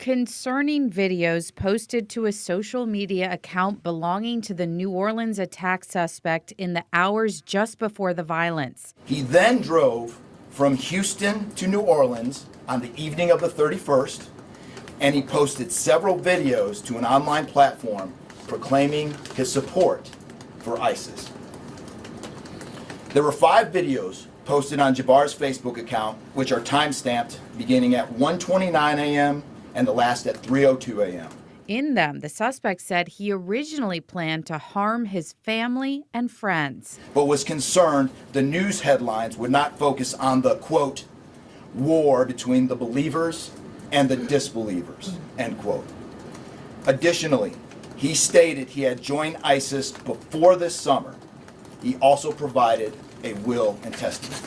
Concerning videos posted to a social media account belonging to the New Orleans attack suspect in the hours just before the violence. He then drove from Houston to New Orleans on the evening of the 31st, and he posted several videos to an online platform proclaiming his support for ISIS. There were 5 videos posted on Jabbar's Facebook account, which are time-stamped beginning at 1:29 a.m. and the last at 3:02 a.m. In them, the suspect said he originally planned to harm his family and friends. But was concerned the news headlines would not focus on the, quote, war between the believers and the disbelievers, end quote. Additionally, he stated he had joined ISIS before this summer. He also provided a will and testament.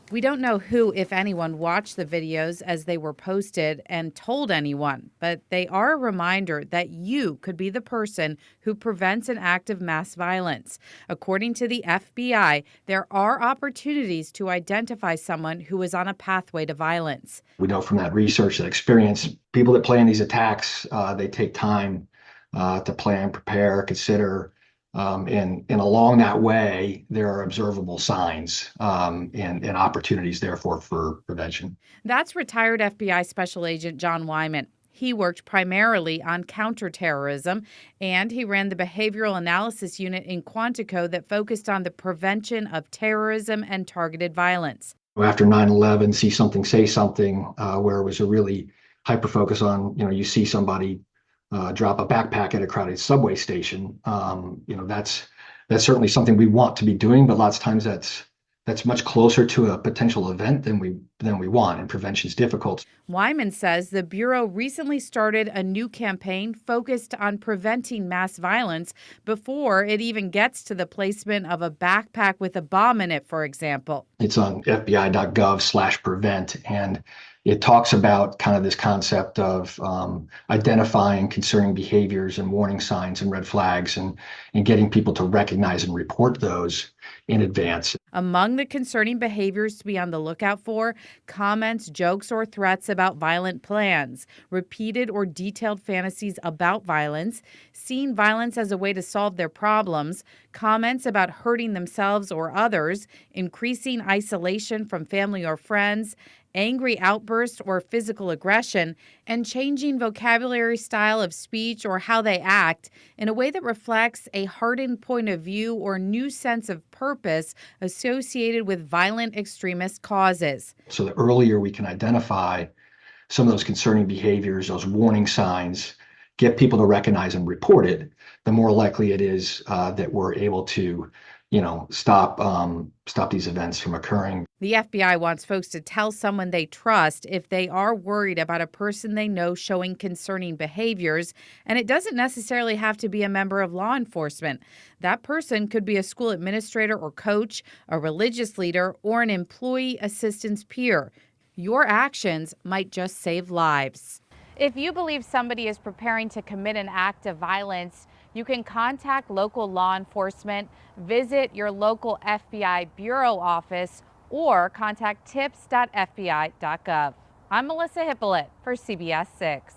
We don't know who, if anyone, watched the videos as they were posted and told anyone, but they are a reminder that you could be the person who prevents an act of mass violence. According to the FBI, there are opportunities to identify someone who is on a pathway to violence. We know from that research, that experience, people that plan these attacks, they take time to plan, prepare, consider. And along that way, there are observable signs and opportunities, therefore, for prevention. That's retired FBI Special Agent John Wyman. He worked primarily on counterterrorism, and he ran the behavioral analysis unit in Quantico that focused on the prevention of terrorism and targeted violence. After 9/11, see something, say something, where it was a really hyper focus on, you see somebody drop a backpack at a crowded subway station. That's certainly something we want to be doing, but lots of times that's much closer to a potential event than we want, and prevention is difficult. Wyman says the Bureau recently started a new campaign focused on preventing mass violence before it even gets to the placement of a backpack with a bomb in it, for example. It's on fbi.gov/prevent, and it talks about kind of this concept of identifying concerning behaviors and warning signs and red flags and getting people to recognize and report those in advance. Among the concerning behaviors to be on the lookout for, comments, jokes, or threats about violent plans, repeated or detailed fantasies about violence, seeing violence as a way to solve their problems, comments about hurting themselves or others, increasing isolation from family or friends, angry outbursts or physical aggression, and changing vocabulary, style of speech, or how they act in a way that reflects a hardened point of view or new sense of purpose associated with violent extremist causes. So the earlier we can identify some of those concerning behaviors, those warning signs, get people to recognize and report it, the more likely it is that we're able to stop these events from occurring. The FBI wants folks to tell someone they trust if they are worried about a person they know showing concerning behaviors, and it doesn't necessarily have to be a member of law enforcement. That person could be a school administrator or coach, a religious leader, or an employee assistance peer. Your actions might just save lives. If you believe somebody is preparing to commit an act of violence, you can contact local law enforcement, visit your local FBI Bureau office, or contact tips.fbi.gov. I'm Melissa Hippolyte for CBS 6.